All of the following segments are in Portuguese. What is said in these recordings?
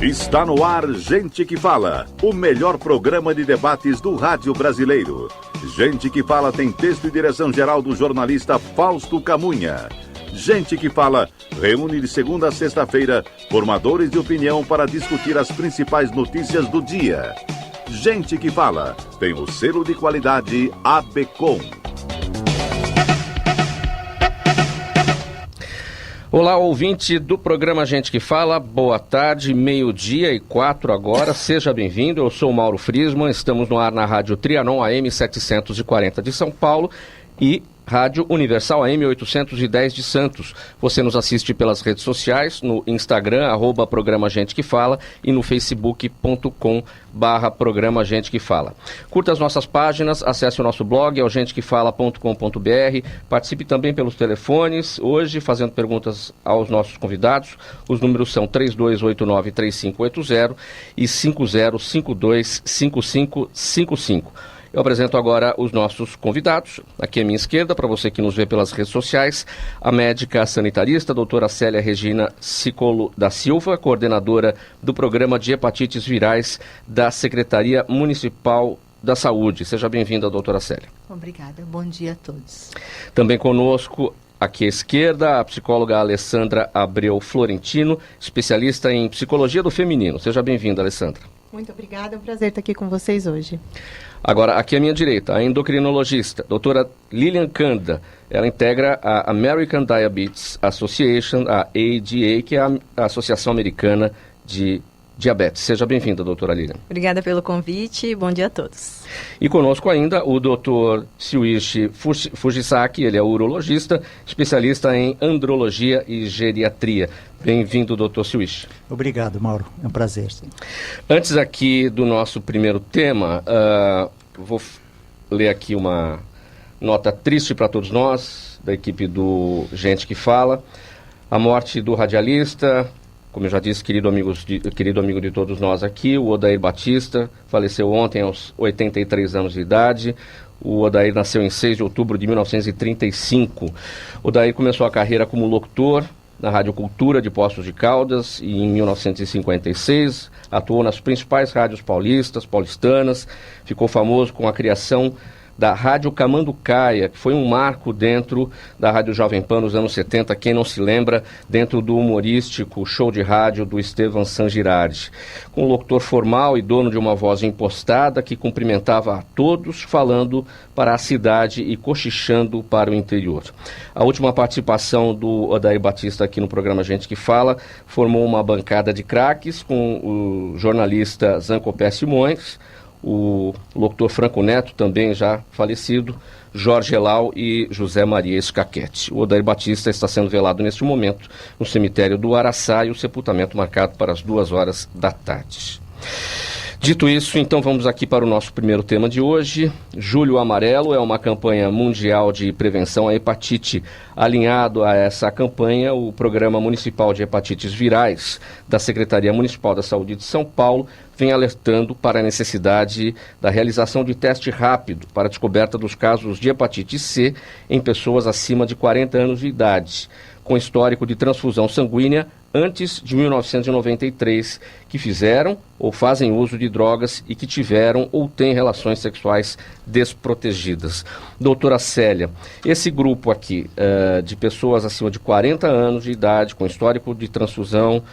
Está no ar Gente que Fala, o melhor programa de debates do rádio brasileiro. Gente que Fala tem texto e direção geral do jornalista Fausto Camunha. Gente que Fala reúne de segunda a sexta-feira formadores de opinião para discutir as principais notícias do dia. Gente que Fala tem o selo de qualidade ABCOM. Olá, ouvinte do programa Gente que Fala, boa tarde, 12:04 agora, seja bem-vindo, eu sou o Mauro Friesman, estamos no ar na Rádio Trianon AM 740 de São Paulo e Rádio Universal AM 810 de Santos. Você nos assiste pelas redes sociais, no Instagram, @programa Gente que Fala e no facebook.com/programa Gente que Fala. Curta as nossas páginas, acesse o nosso blog, é o gentequefala.com.br, participe também pelos telefones, hoje fazendo perguntas aos nossos convidados. Os números são 3289-3580 e 5052-5555. Eu apresento agora os nossos convidados. Aqui à minha esquerda, para você que nos vê pelas redes sociais, a médica sanitarista, doutora Célia Regina Cicolo da Silva, coordenadora do Programa de Hepatites Virais da Secretaria Municipal da Saúde. Seja bem-vinda, doutora Célia. Obrigada, bom dia a todos. Também conosco, aqui à esquerda, a psicóloga Alessandra Abreu Florentino, especialista em psicologia do feminino. Seja bem-vinda, Alessandra. Muito obrigada, é um prazer estar aqui com vocês hoje. Agora, aqui à minha direita, a endocrinologista, doutora Lilian Kanda. Ela integra a American Diabetes Association, a ADA, que é a Associação Americana de Diabetes. Seja bem-vinda, doutora Lilian. Obrigada pelo convite e bom dia a todos. E conosco ainda o doutor Shuichi Fujisaki, ele é urologista, especialista em andrologia e geriatria. Bem-vindo, doutor Shuichi. Obrigado, Mauro. É um prazer. Sim. Antes aqui do nosso primeiro tema, vou ler aqui uma nota triste para todos nós, da equipe do Gente que Fala. A morte do radialista, como eu já disse, querido amigo de todos nós aqui, o Odair Batista, faleceu ontem aos 83 anos de idade. O Odair nasceu em 6 de outubro de 1935. O Odair começou a carreira como locutor na Rádio Cultura de Poços de Caldas e em 1956 atuou nas principais rádios paulistanas, ficou famoso com a criação da Rádio Camanducaia, que foi um marco dentro da Rádio Jovem Pan nos anos 70, quem não se lembra, dentro do humorístico show de rádio do Estevan Sangirardi. Com um locutor formal e dono de uma voz impostada que cumprimentava a todos, falando para a cidade e cochichando para o interior. A última participação do Odair Batista aqui no programa Gente que Fala formou uma bancada de craques com o jornalista Zancopé Simões, o locutor Franco Neto, também já falecido, Jorge Elau e José Maria Escaquete. O Odair Batista está sendo velado neste momento no cemitério do Araçá e o sepultamento marcado para as 2h da tarde. Dito isso, então vamos aqui para o nosso primeiro tema de hoje. Julho Amarelo é uma campanha mundial de prevenção à hepatite. Alinhado a essa campanha, o Programa Municipal de Hepatites Virais da Secretaria Municipal da Saúde de São Paulo vem alertando para a necessidade da realização de teste rápido para a descoberta dos casos de hepatite C em pessoas acima de 40 anos de idade, com histórico de transfusão sanguínea antes de 1993, que fizeram ou fazem uso de drogas e que tiveram ou têm relações sexuais desprotegidas. Doutora Célia, esse grupo aqui de pessoas acima de 40 anos de idade, com histórico de transfusão,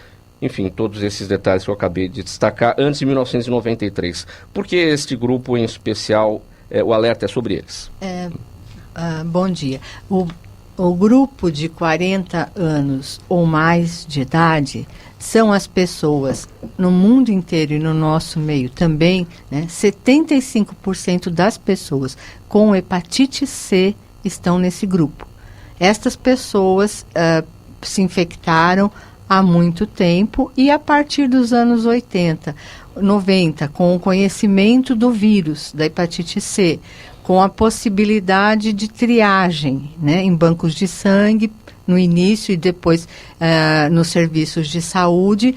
enfim, todos esses detalhes que eu acabei de destacar, antes de 1993. Por que este grupo em especial, o alerta é sobre eles? Bom dia. O grupo de 40 anos ou mais de idade são as pessoas no mundo inteiro e no nosso meio também, né, 75% das pessoas com hepatite C estão nesse grupo. Estas pessoas se infectaram há muito tempo e a partir dos anos 80, 90, com o conhecimento do vírus da hepatite C, com a possibilidade de triagem, né, em bancos de sangue, no início e depois nos serviços de saúde,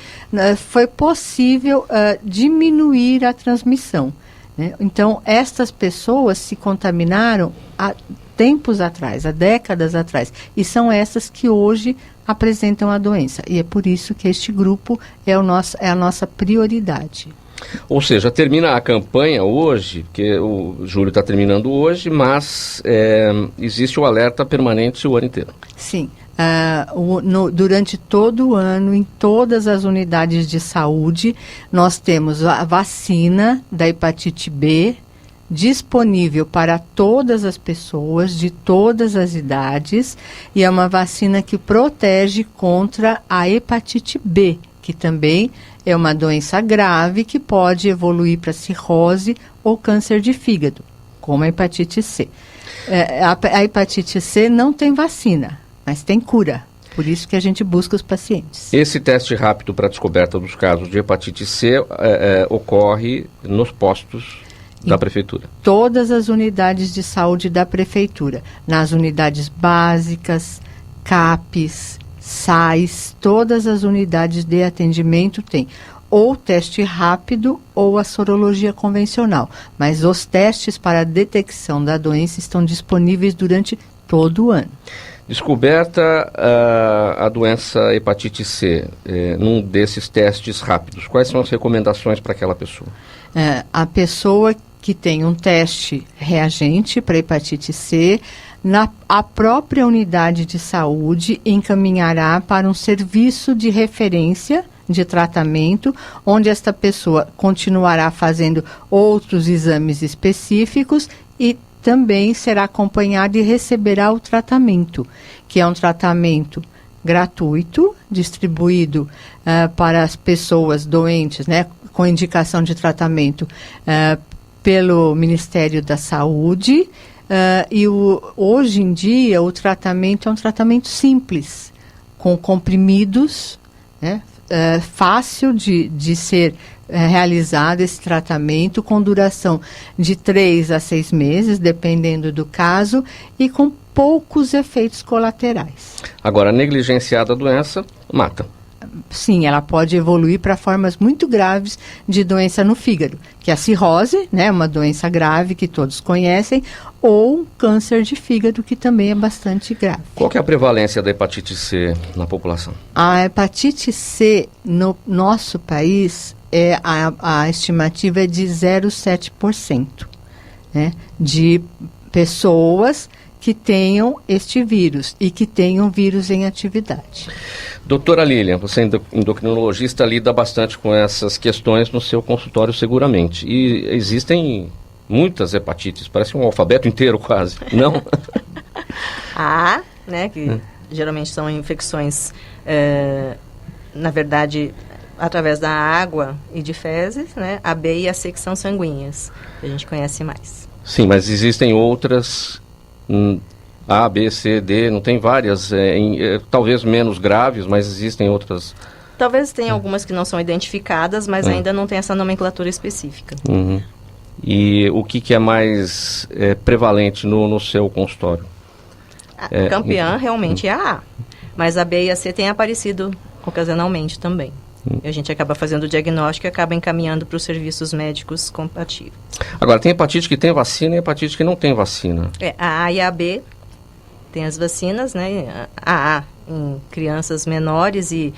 foi possível diminuir a transmissão, né? Então, estas pessoas se contaminaram tempos atrás, há décadas atrás. E são essas que hoje apresentam a doença. E é por isso que este grupo é a nossa prioridade. Ou seja, termina a campanha hoje, porque o julho está terminando hoje, mas existe o alerta permanente o ano inteiro. Sim. Durante todo o ano, em todas as unidades de saúde, nós temos a vacina da hepatite B disponível para todas as pessoas de todas as idades, e é uma vacina que protege contra a hepatite B, que também é uma doença grave que pode evoluir para cirrose ou câncer de fígado, como a hepatite C. A hepatite C não tem vacina, mas tem cura. Por isso que a gente busca os pacientes. Esse teste rápido para a descoberta dos casos de hepatite C ocorre nos postos da prefeitura. Todas as unidades de saúde da prefeitura, nas unidades básicas, CAPs, SAIs, todas as unidades de atendimento têm ou teste rápido ou a sorologia convencional. Mas os testes para a detecção da doença estão disponíveis durante todo o ano. Descoberta a doença hepatite C, num desses testes rápidos, quais são as recomendações para aquela pessoa? A pessoa que tem um teste reagente para hepatite C, a própria unidade de saúde encaminhará para um serviço de referência de tratamento, onde esta pessoa continuará fazendo outros exames específicos e também será acompanhada e receberá o tratamento, que é um tratamento gratuito, distribuído para as pessoas doentes, né, com indicação de tratamento pelo Ministério da Saúde. Hoje em dia o tratamento é um tratamento simples, com comprimidos, né, fácil de ser realizado esse tratamento, com duração de 3 a 6 meses, dependendo do caso, e com poucos efeitos colaterais. Agora, negligenciada a doença, mata. Sim, ela pode evoluir para formas muito graves de doença no fígado, que é a cirrose, né, uma doença grave que todos conhecem, ou câncer de fígado, que também é bastante grave. Qual que é a prevalência da hepatite C na população? A hepatite C no nosso país, a estimativa é de 0,7%, né, de pessoas que tenham este vírus e que tenham vírus em atividade. Doutora Lilian, você é endocrinologista, lida bastante com essas questões no seu consultório seguramente. E existem muitas hepatites, parece um alfabeto inteiro quase, não? A, né, que geralmente são infecções, na verdade, através da água e de fezes, né? A B e a C que são sanguíneas, que a gente conhece mais. Sim, mas existem outras... A, B, C, D, não tem várias, talvez menos graves, mas existem outras. Talvez tenha algumas que não são identificadas, mas ainda não tem essa nomenclatura específica. Uhum. E o que é mais prevalente no seu consultório? A campeã realmente é a A, mas a B e a C têm aparecido ocasionalmente também. E a gente acaba fazendo o diagnóstico e acaba encaminhando para os serviços médicos compatíveis. Agora, tem hepatite que tem vacina e hepatite que não tem vacina. A A e a B tem as vacinas, né? A em crianças menores e,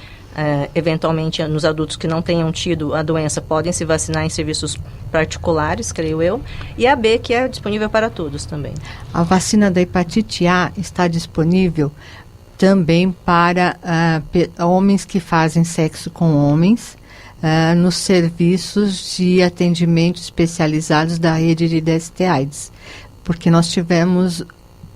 eventualmente, nos adultos que não tenham tido a doença podem se vacinar em serviços particulares, creio eu. E a B, que é disponível para todos também. A vacina da hepatite A está disponível também para homens que fazem sexo com homens, nos serviços de atendimento especializados da rede de DST-AIDS, porque nós tivemos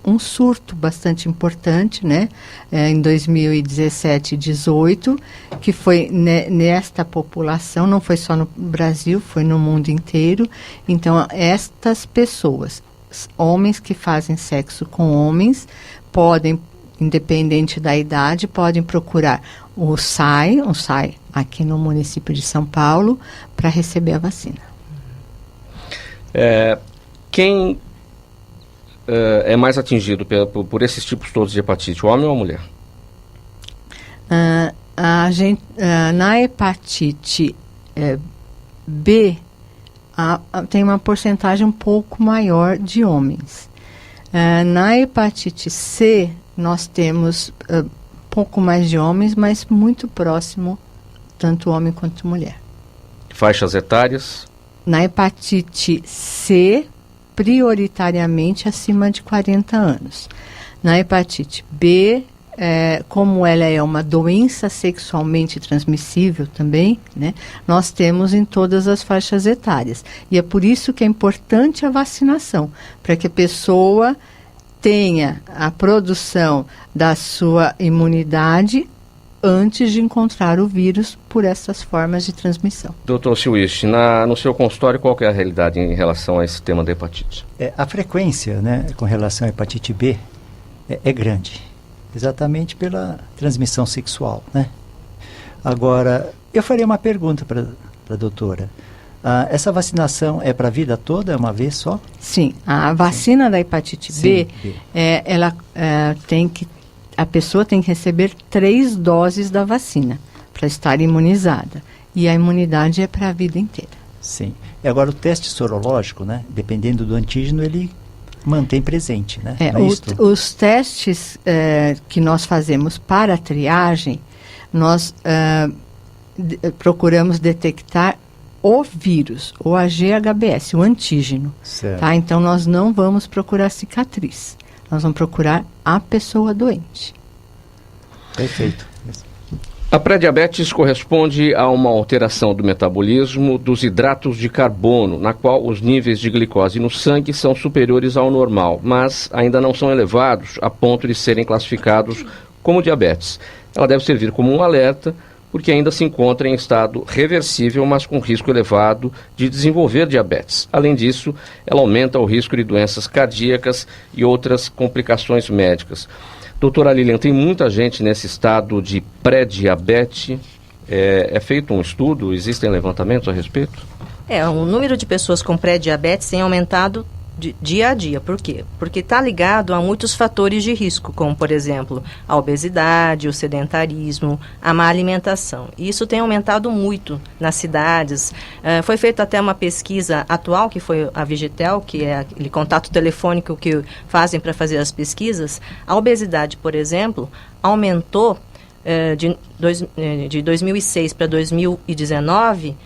um surto bastante importante, né, em 2017 e 2018, que foi nesta população, não foi só no Brasil, foi no mundo inteiro. Então, estas pessoas, homens que fazem sexo com homens, podem, independente da idade, podem procurar o SAI aqui no município de São Paulo, para receber a vacina. Quem é mais atingido por esses tipos todos de hepatite, o homem ou a mulher? Na hepatite B, tem uma porcentagem um pouco maior de homens. Na hepatite C, nós temos pouco mais de homens, mas muito próximo, tanto homem quanto mulher. Faixas etárias? Na hepatite C, prioritariamente acima de 40 anos. Na hepatite B, como ela é uma doença sexualmente transmissível também, né, nós temos em todas as faixas etárias. E é por isso que é importante a vacinação, para que a pessoa tenha a produção da sua imunidade antes de encontrar o vírus por essas formas de transmissão. Dr. Silwich, no seu consultório, qual que é a realidade em relação a esse tema da hepatite? A frequência, né, com relação à hepatite B é grande, exatamente pela transmissão sexual, né? Agora, eu faria uma pergunta para a doutora. Essa vacinação é para a vida toda, é uma vez só? Sim, a vacina da hepatite B, a pessoa tem que receber 3 doses da vacina para estar imunizada. E a imunidade é para a vida inteira. Sim. E agora o teste sorológico, né? Dependendo do antígeno, ele mantém presente, né? Os testes que nós fazemos para a triagem, nós procuramos detectar o vírus, o AGHBS, o antígeno. Tá? Então, nós não vamos procurar cicatriz. Nós vamos procurar a pessoa doente. Perfeito. A pré-diabetes corresponde a uma alteração do metabolismo dos hidratos de carbono, na qual os níveis de glicose no sangue são superiores ao normal, mas ainda não são elevados a ponto de serem classificados como diabetes. Ela deve servir como um alerta, porque ainda se encontra em estado reversível, mas com risco elevado de desenvolver diabetes. Além disso, ela aumenta o risco de doenças cardíacas e outras complicações médicas. Doutora Lilian, tem muita gente nesse estado de pré-diabetes. É feito um estudo? Existem levantamentos a respeito? O número de pessoas com pré-diabetes tem aumentado dia a dia. Por quê? Porque está ligado a muitos fatores de risco, como, por exemplo, a obesidade, o sedentarismo, a má alimentação. E isso tem aumentado muito nas cidades. Foi feita até uma pesquisa atual, que foi a Vigitel, que é aquele contato telefônico que fazem para fazer as pesquisas. A obesidade, por exemplo, aumentou de 2006 para 2019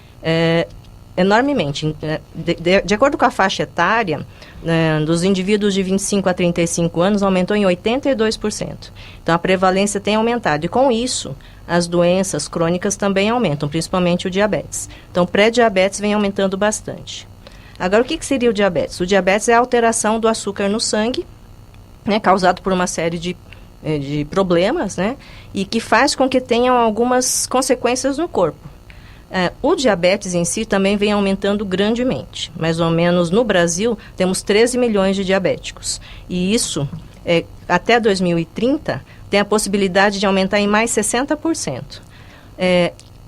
enormemente. De acordo com a faixa etária, dos indivíduos de 25 a 35 anos, aumentou em 82%. Então, a prevalência tem aumentado. E, com isso, as doenças crônicas também aumentam, principalmente o diabetes. Então, o pré-diabetes vem aumentando bastante. Agora, o que seria o diabetes? O diabetes é a alteração do açúcar no sangue, né, causado por uma série de problemas, né, e que faz com que tenham algumas consequências no corpo. O diabetes em si também vem aumentando grandemente. Mais ou menos no Brasil, temos 13 milhões de diabéticos. E isso, até 2030, tem a possibilidade de aumentar em mais 60%.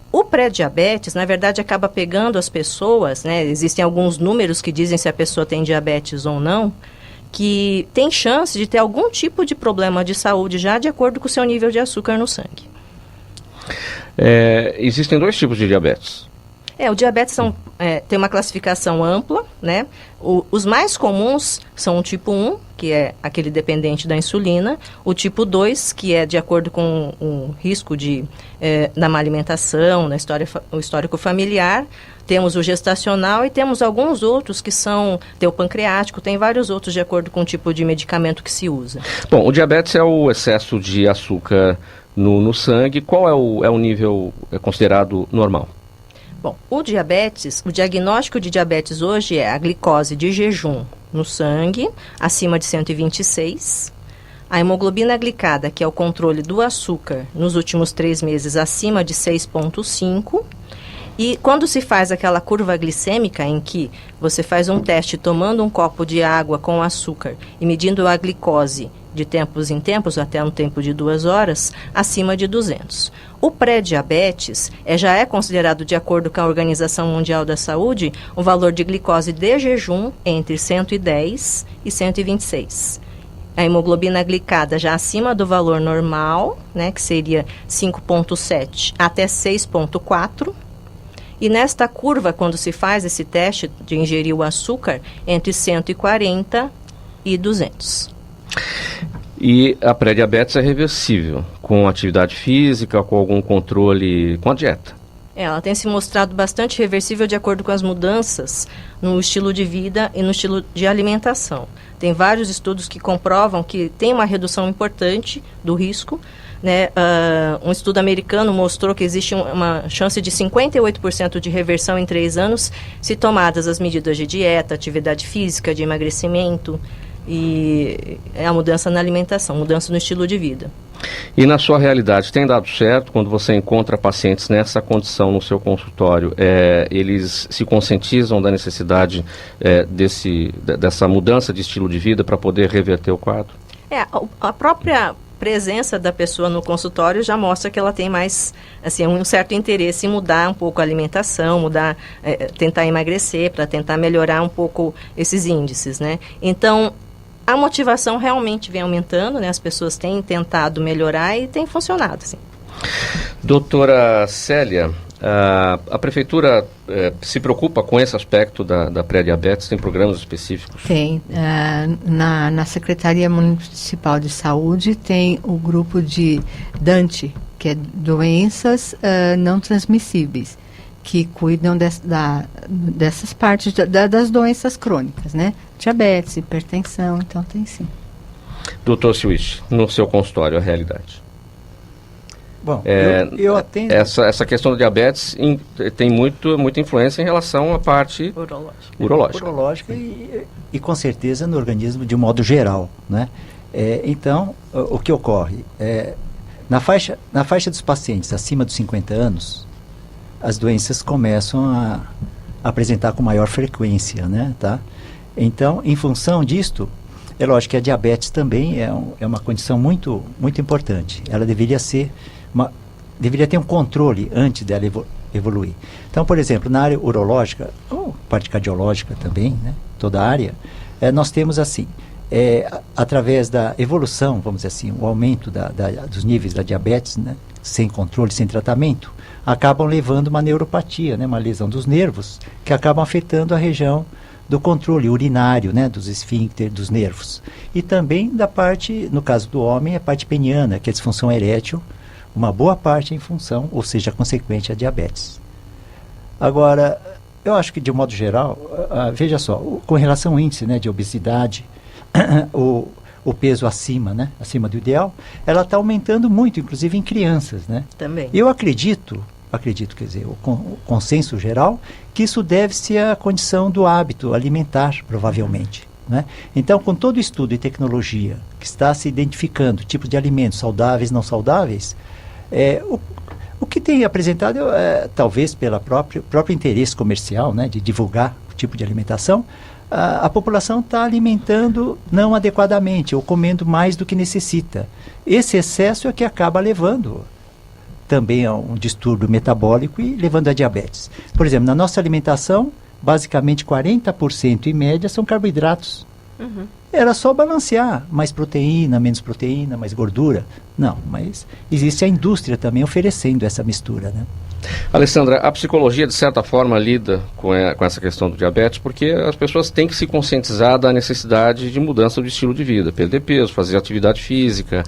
O pré-diabetes, na verdade, acaba pegando as pessoas, né? Existem alguns números que dizem se a pessoa tem diabetes ou não, que tem chance de ter algum tipo de problema de saúde já de acordo com o seu nível de açúcar no sangue. Existem 2 tipos de diabetes. O diabetes tem uma classificação ampla, né? Os mais comuns são o tipo 1, que é aquele dependente da insulina, o tipo 2, que é de acordo com o risco da má alimentação, o histórico familiar, temos o gestacional e temos alguns outros que tem o pancreático, tem vários outros de acordo com o tipo de medicamento que se usa. Bom, o diabetes é o excesso de açúcar no sangue. Qual é o nível considerado normal? Bom, o diagnóstico de diabetes hoje é a glicose de jejum no sangue, acima de 126, a hemoglobina glicada, que é o controle do açúcar nos últimos 3 meses, acima de 6,5, e quando se faz aquela curva glicêmica em que você faz um teste tomando um copo de água com açúcar e medindo a glicose de tempos em tempos, até um tempo de 2 horas, acima de 200. O pré-diabetes já é considerado, de acordo com a Organização Mundial da Saúde, um valor de glicose de jejum entre 110 e 126. A hemoglobina glicada já acima do valor normal, né, que seria 5,7 até 6,4. E nesta curva, quando se faz esse teste de ingerir o açúcar, entre 140 e e 200. E a pré-diabetes é reversível, com atividade física, com algum controle, com a dieta? Ela tem se mostrado bastante reversível de acordo com as mudanças no estilo de vida e no estilo de alimentação. Tem vários estudos que comprovam que tem uma redução importante do risco, né? Um estudo americano mostrou que existe uma chance de 58% de reversão em 3 anos se tomadas as medidas de dieta, atividade física, de emagrecimento e a mudança na alimentação, mudança no estilo de vida. E na sua realidade, tem dado certo quando você encontra pacientes nessa condição no seu consultório? Eles se conscientizam da necessidade dessa mudança de estilo de vida para poder reverter o quadro? A própria presença da pessoa no consultório já mostra que ela tem mais, assim, um certo interesse em mudar um pouco a alimentação, tentar emagrecer, para tentar melhorar um pouco esses índices, né? Então, a motivação realmente vem aumentando, né? As pessoas têm tentado melhorar e tem funcionado, sim. Doutora Célia, a Prefeitura se preocupa com esse aspecto da pré-diabetes? Tem programas específicos? Tem. Na Secretaria Municipal de Saúde tem o grupo de DANTE, que é doenças não transmissíveis, que cuidam dessas partes das doenças crônicas, né? Diabetes, hipertensão, então tem sim. Doutor Switch, no seu consultório, a realidade? Bom, eu atendo... Essa questão da diabetes tem muita influência em relação à parte urológica. E com certeza no organismo de um modo geral, né? Então, o que ocorre? Na faixa dos pacientes acima dos 50 anos, as doenças começam a apresentar com maior frequência, né? Tá? Então, em função disto, é lógico que a diabetes também é uma condição muito, muito importante. Ela deveria ter um controle antes dela evoluir. Então, por exemplo, na área urológica, ou parte cardiológica também, né? Toda a área, nós temos assim, através da evolução, vamos dizer assim, o aumento dos níveis da diabetes, né? Sem controle, sem tratamento, acabam levando uma neuropatia, né? Uma lesão dos nervos, que acabam afetando a região do controle urinário, né? Dos esfíncter, dos nervos. E também da parte, no caso do homem, a parte peniana, que é a disfunção erétil, uma boa parte em função, ou seja, consequente à diabetes. Agora, eu acho que de um modo geral, veja só, com relação ao índice, né, de obesidade, o peso acima, né, acima do ideal, ela está aumentando muito, inclusive em crianças, né? Também. Eu acredito, quer dizer, o consenso geral, que isso deve-se à condição do hábito alimentar, provavelmente, né? Então, com todo o estudo e tecnologia que está se identificando tipos de alimentos saudáveis, não saudáveis, o que tem apresentado, talvez pelo próprio interesse comercial, né, de divulgar o tipo de alimentação, a população está alimentando não adequadamente ou comendo mais do que necessita. Esse excesso é que acaba levando também a um distúrbio metabólico e levando a diabetes. Por exemplo, na nossa alimentação, basicamente 40% em média são carboidratos. Uhum. Era só balancear, mais proteína, menos proteína, mais gordura. Não, mas existe a indústria também oferecendo essa mistura, né? Alessandra, a psicologia de certa forma lida com essa questão do diabetes porque as pessoas têm que se conscientizar da necessidade de mudança do estilo de vida, perder peso, fazer atividade física.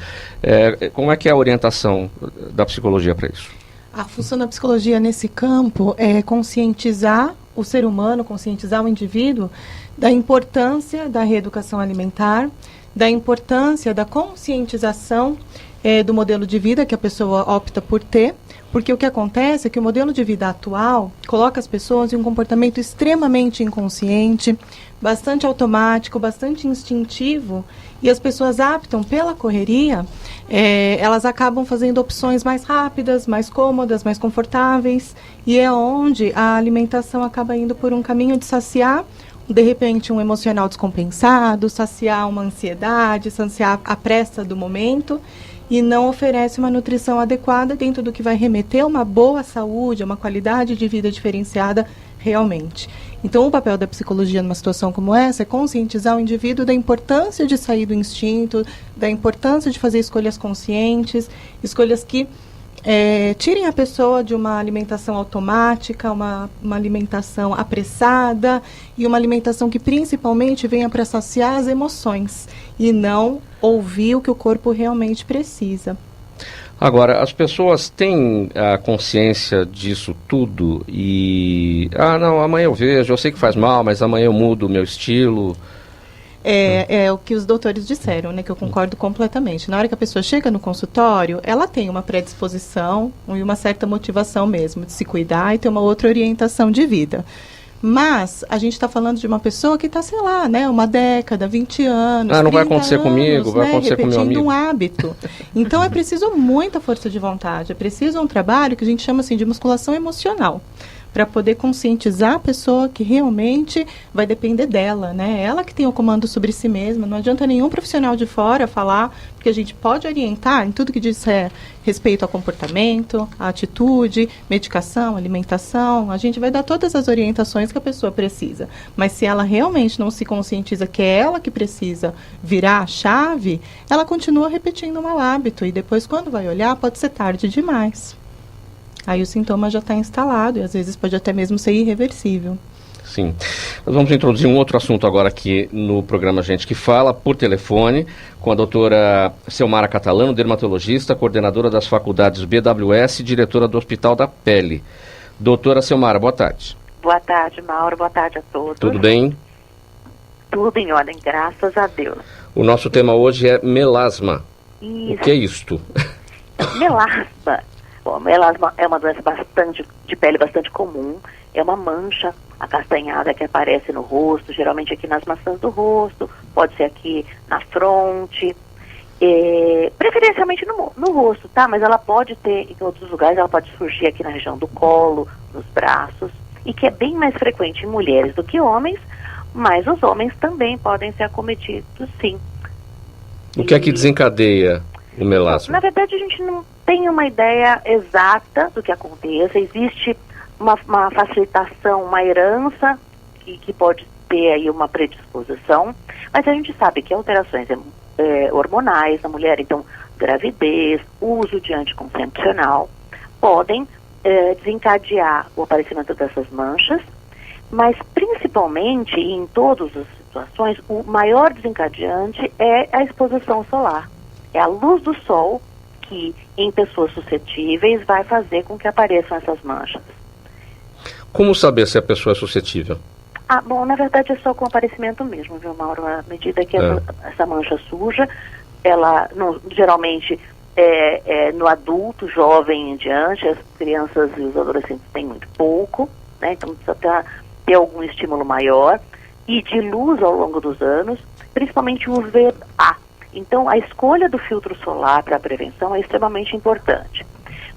Como é que é a orientação da psicologia para isso? A função da psicologia nesse campo é conscientizar o ser humano, conscientizar o indivíduo da importância da reeducação alimentar, da importância da conscientização do modelo de vida que a pessoa opta por ter, porque o que acontece é que o modelo de vida atual coloca as pessoas em um comportamento extremamente inconsciente, bastante automático, bastante instintivo, e as pessoas optam pela correria, elas acabam fazendo opções mais rápidas, mais cômodas, mais confortáveis, e é onde a alimentação acaba indo por um caminho de saciar, de repente, um emocional descompensado, saciar uma ansiedade, saciar a pressa do momento, e não oferece uma nutrição adequada dentro do que vai remeter a uma boa saúde, a uma qualidade de vida diferenciada realmente. Então, o papel da psicologia numa situação como essa é conscientizar o indivíduo da importância de sair do instinto, da importância de fazer escolhas conscientes, escolhas que tirem a pessoa de uma alimentação automática, uma alimentação apressada e uma alimentação que principalmente venha para saciar as emoções e não ouvir o que o corpo realmente precisa. Agora, as pessoas têm a consciência disso tudo e... não, amanhã eu vejo, eu sei que faz mal, mas amanhã eu mudo o meu estilo. É o que os doutores disseram, né, que eu concordo completamente. Na hora que a pessoa chega no consultório, ela tem uma predisposição e uma certa motivação mesmo de se cuidar e ter uma outra orientação de vida. Mas a gente está falando de uma pessoa que está, sei lá, né, uma década, 20 anos, não vai acontecer anos, comigo, vai acontecer com meu amigo. Repetindo um hábito. Então é preciso muita força de vontade, é preciso um trabalho que a gente chama assim de musculação emocional, para poder conscientizar a pessoa que realmente vai depender dela, né? Ela que tem o comando sobre si mesma. Não adianta nenhum profissional de fora falar, porque a gente pode orientar em tudo que diz respeito ao comportamento, à atitude, medicação, alimentação. A gente vai dar todas as orientações que a pessoa precisa. Mas se ela realmente não se conscientiza que é ela que precisa virar a chave, ela continua repetindo o mau hábito. E depois, quando vai olhar, pode ser tarde demais. Aí o sintoma já está instalado e às vezes pode até mesmo ser irreversível. Sim. Nós vamos introduzir um outro assunto agora aqui no programa Gente que Fala, por telefone, com a doutora Selmara Catalano, dermatologista, coordenadora das faculdades BWS e diretora do Hospital da Pele. Doutora Selmara, boa tarde. Boa tarde, Mauro. Boa tarde a todos. Tudo bem? Tudo em ordem, graças a Deus. O nosso tema hoje é melasma. Isso. O que é isto? Melasma. Bom, melasma é uma doença de pele bastante comum. É uma mancha acastanhada que aparece no rosto, geralmente aqui nas maçãs do rosto, pode ser aqui na fronte, preferencialmente no rosto, tá? Mas ela pode ter em outros lugares, ela pode surgir aqui na região do colo, nos braços, e que é bem mais frequente em mulheres do que homens, mas os homens também podem ser acometidos, sim. O que é que desencadeia o melasma? Na verdade, a gente não tem uma ideia exata do que aconteça. Existe uma facilitação, uma herança que pode ter aí uma predisposição, mas a gente sabe que alterações hormonais na mulher, então gravidez, uso de anticoncepcional, podem desencadear o aparecimento dessas manchas, mas principalmente e em todas as situações, o maior desencadeante é a exposição solar. É a luz do sol que, em pessoas suscetíveis, vai fazer com que apareçam essas manchas. Como saber se a pessoa é suscetível? Bom, na verdade é só com aparecimento mesmo, viu, Mauro? À medida que essa mancha suja, ela geralmente no adulto, jovem em diante, as crianças e os adolescentes têm muito pouco, né? Então precisa ter algum estímulo maior. E de luz ao longo dos anos, principalmente o UVA. Então, a escolha do filtro solar para a prevenção é extremamente importante.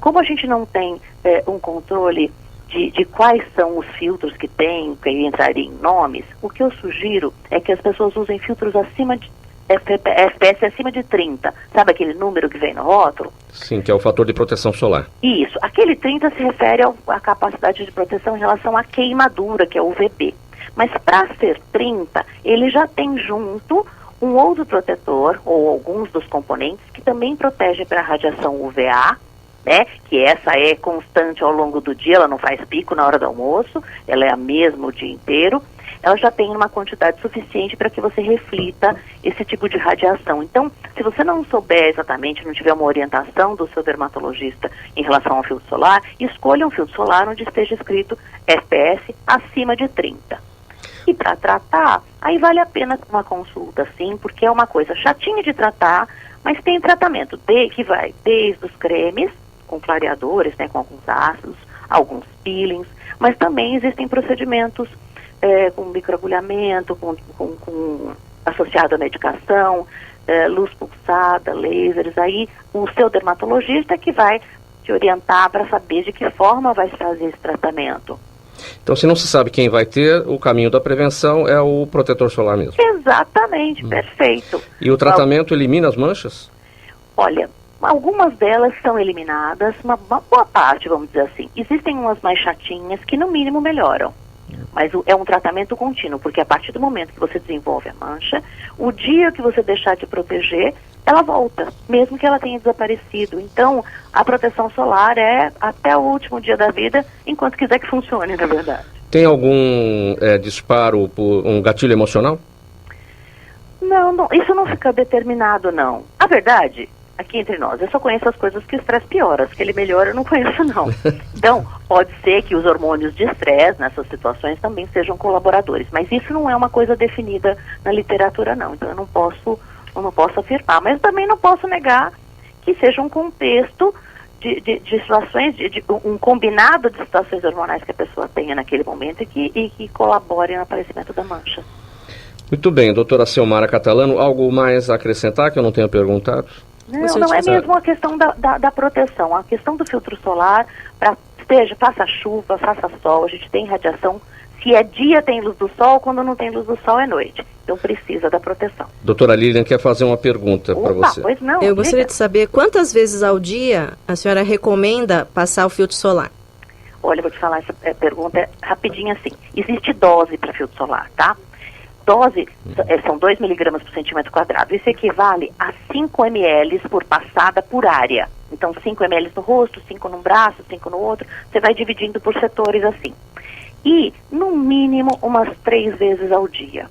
Como a gente não tem um controle de quais são os filtros que tem, que entraria em nomes, o que eu sugiro é que as pessoas usem filtros acima de FPS acima de 30. Sabe aquele número que vem no rótulo? Sim, que é o fator de proteção solar. Isso. Aquele 30 se refere à capacidade de proteção em relação à queimadura, que é o UVB. Mas para ser 30, ele já tem junto um outro protetor, ou alguns dos componentes, que também protegem para a radiação UVA, né? Que essa é constante ao longo do dia, ela não faz pico na hora do almoço, ela é a mesma o dia inteiro. Ela já tem uma quantidade suficiente para que você reflita esse tipo de radiação. Então, se você não souber exatamente, não tiver uma orientação do seu dermatologista em relação ao filtro solar, escolha um filtro solar onde esteja escrito FPS acima de 30. E para tratar, aí vale a pena uma consulta, sim, porque é uma coisa chatinha de tratar, mas tem tratamento que vai desde os cremes, com clareadores, né, com alguns ácidos, alguns peelings, mas também existem procedimentos com microagulhamento, com associado à medicação, luz pulsada, lasers. Aí o seu dermatologista que vai te orientar para saber de que forma vai se fazer esse tratamento. Então, se não se sabe quem vai ter, o caminho da prevenção é o protetor solar mesmo. Exatamente, perfeito. E o tratamento elimina as manchas? Olha, algumas delas são eliminadas, uma boa parte, vamos dizer assim. Existem umas mais chatinhas que, no mínimo, melhoram. Mas é um tratamento contínuo, porque a partir do momento que você desenvolve a mancha, o dia que você deixar de proteger, ela volta, mesmo que ela tenha desaparecido. Então, a proteção solar é até o último dia da vida, enquanto quiser que funcione, na verdade. Tem algum disparo por um gatilho emocional? Não, isso não fica determinado, não. A verdade, aqui entre nós, eu só conheço as coisas que o estresse piora. As que ele melhora, eu não conheço, não. Então, pode ser que os hormônios de estresse nessas situações também sejam colaboradores. Mas isso não é uma coisa definida na literatura, não. Então, eu não posso afirmar. Mas também não posso negar que seja um contexto de situações, um combinado de situações hormonais que a pessoa tenha naquele momento e que colaborem no aparecimento da mancha. Muito bem, doutora Selmara Catalano, algo mais a acrescentar que eu não tenha perguntado? Não é mesmo a questão da proteção. A questão do filtro solar, faça chuva, faça sol, a gente tem radiação. Se é dia tem luz do sol, quando não tem luz do sol é noite. Então precisa da proteção. Doutora Lilian quer fazer uma pergunta para você. Pois não, eu gostaria de saber quantas vezes ao dia a senhora recomenda passar o filtro solar? Olha, eu vou te falar essa pergunta rapidinho assim. Existe dose para filtro solar, tá? Dose são 2 miligramas por centímetro quadrado. Isso equivale a 5 ml por passada por área. Então, 5 ml no rosto, 5 num braço, 5 no outro. Você vai dividindo por setores assim. E, no mínimo, umas 3 vezes ao dia.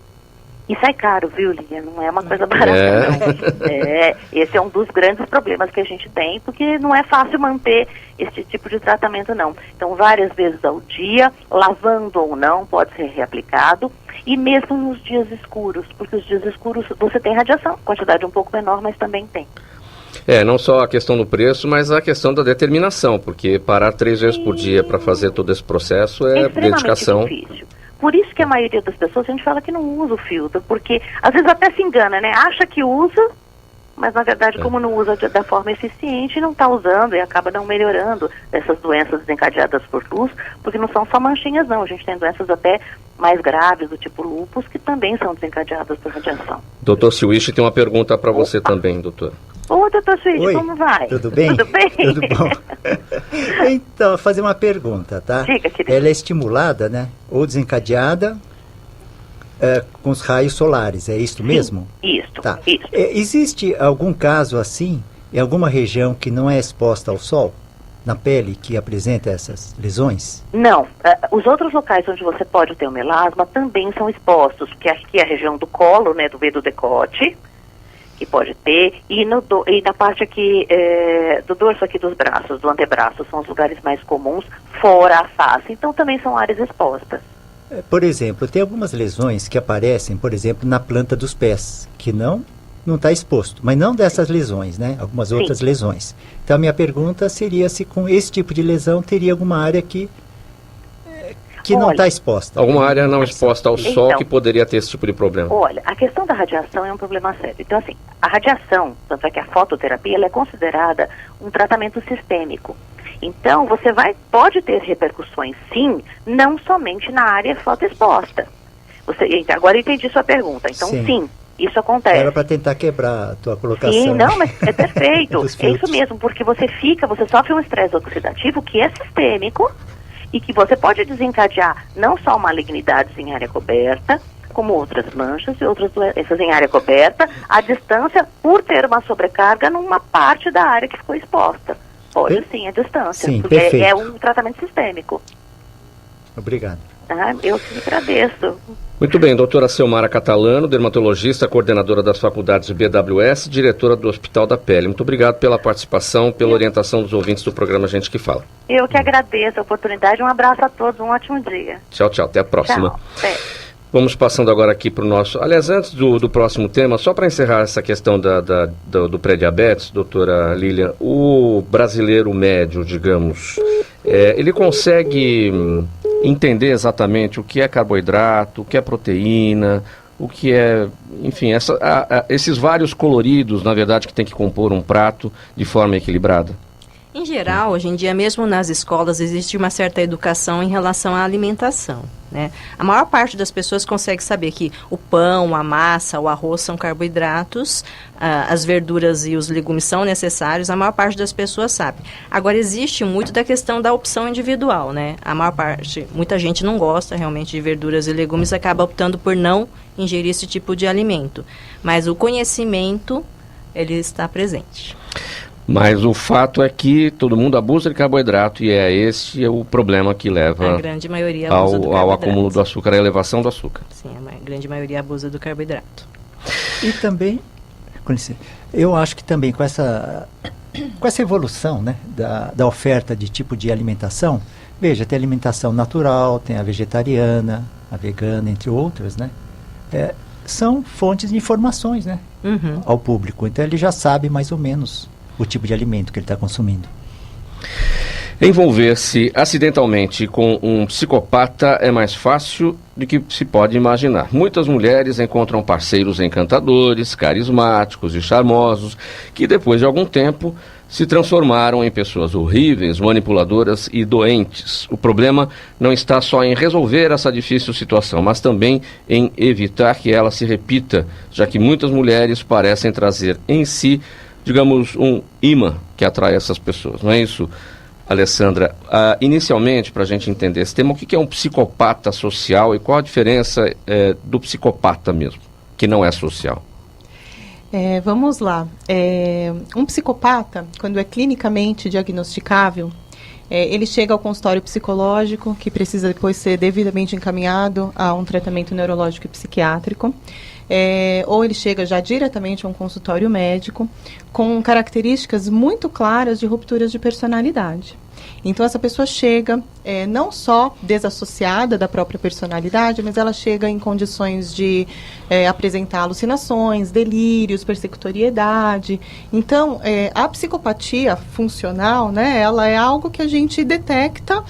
E sai caro, viu, Lilian? Não é uma coisa barata, não. Esse é um dos grandes problemas que a gente tem, porque não é fácil manter esse tipo de tratamento, não. Então, várias vezes ao dia, lavando ou não, pode ser reaplicado. E mesmo nos dias escuros, porque os dias escuros você tem radiação, quantidade um pouco menor, mas também tem. Não só a questão do preço, mas a questão da determinação, porque parar 3 vezes por dia para fazer todo esse processo é dedicação. Difícil. Por isso que a maioria das pessoas, a gente fala que não usa o filtro, porque às vezes até se engana, né? Acha que usa, mas na verdade como não usa da forma eficiente, não está usando e acaba não melhorando essas doenças desencadeadas por luz, porque não são só manchinhas, não. A gente tem doenças até mais graves, do tipo lúpus, que também são desencadeadas por radiação. Doutor Swish tem uma pergunta para você também, doutor. Ô, doutor Swish, como vai? Tudo bem? Tudo bem? Tudo bom. Então, fazer uma pergunta, tá? Diga, querido. Ela é estimulada, né? Ou desencadeada com os raios solares, é isso mesmo? Isso, tá. Isso. Existe algum caso assim, em alguma região que não é exposta ao sol? Na pele que apresenta essas lesões? Não. Os outros locais onde você pode ter o melasma também são expostos, porque aqui é a região do colo, né, do decote, que pode ter, e na parte aqui do dorso aqui dos braços, do antebraço, são os lugares mais comuns, fora a face. Então também são áreas expostas. Por exemplo, tem algumas lesões que aparecem, por exemplo, na planta dos pés, que não está exposto, mas não dessas lesões, né? Algumas outras lesões. Então, a minha pergunta seria se com esse tipo de lesão teria alguma área que não está exposta. Alguma área não exposta ao sol que poderia ter esse tipo de problema. Olha, a questão da radiação é um problema sério. Então, assim, a radiação, tanto é que a fototerapia, ela é considerada um tratamento sistêmico. Então, você pode ter repercussões, sim, não somente na área fotoexposta. Agora eu entendi sua pergunta. Então, sim. Isso acontece. Era para tentar quebrar a tua colocação. Sim, não, mas é perfeito. É isso mesmo, porque você sofre um estresse oxidativo que é sistêmico e que você pode desencadear não só malignidades em área coberta, como outras manchas e outras doenças em área coberta, à distância, por ter uma sobrecarga numa parte da área que ficou exposta. Pode sim, à distância, sim, porque perfeito. é um tratamento sistêmico. Obrigado. Eu te agradeço. Muito bem, doutora Selmara Catalano, dermatologista, coordenadora das faculdades BWS, diretora do Hospital da Pele. Muito obrigado pela participação, pela orientação dos ouvintes do programa Gente que Fala. Eu que agradeço a oportunidade. Um abraço a todos, um ótimo dia. Tchau, tchau. Até a próxima. Tchau. Vamos passando agora aqui para o nosso... Aliás, antes do próximo tema, só para encerrar essa questão do pré-diabetes, doutora Lilian, o brasileiro médio, digamos, ele consegue entender exatamente o que é carboidrato, o que é proteína, o que é... Enfim, esses vários coloridos, na verdade, que tem que compor um prato de forma equilibrada? Em geral, hoje em dia, mesmo nas escolas, existe uma certa educação em relação à alimentação, né? A maior parte das pessoas consegue saber que o pão, a massa, o arroz são carboidratos, as verduras e os legumes são necessários, a maior parte das pessoas sabe. Agora, existe muito da questão da opção individual, né? A maior parte, muita gente não gosta realmente de verduras e legumes, acaba optando por não ingerir esse tipo de alimento. Mas o conhecimento ele está presente. Mas o fato é que todo mundo abusa de carboidrato e esse é o problema que leva A grande maioria abusa do ao carboidrato. acúmulo do açúcar, à elevação do açúcar. Sim, a grande maioria abusa do carboidrato. E também, com licença, eu acho que também com essa evolução, né, da oferta de tipo de alimentação, veja, tem alimentação natural, tem a vegetariana, a vegana, entre outras, né? São fontes de informações, né, ao público. Então ele já sabe mais ou menos o tipo de alimento que ele está consumindo. Envolver-se acidentalmente com um psicopata é mais fácil do que se pode imaginar. Muitas mulheres encontram parceiros encantadores, carismáticos e charmosos, que depois de algum tempo se transformaram em pessoas horríveis, manipuladoras e doentes. O problema não está só em resolver essa difícil situação, mas também em evitar que ela se repita, já que muitas mulheres parecem trazer em si, digamos, um imã que atrai essas pessoas. Não é isso, Alessandra? Inicialmente, para a gente entender esse tema, o que é um psicopata social e qual a diferença do psicopata mesmo, que não é social? Vamos lá. Um psicopata, quando é clinicamente diagnosticável, ele chega ao consultório psicológico, que precisa depois ser devidamente encaminhado a um tratamento neurológico e psiquiátrico, ou ele chega já diretamente a um consultório médico, com características muito claras de rupturas de personalidade. Então, essa pessoa chega não só desassociada da própria personalidade, mas ela chega em condições de apresentar alucinações, delírios, persecutoriedade. Então, a psicopatia funcional, né, ela é algo que a gente detecta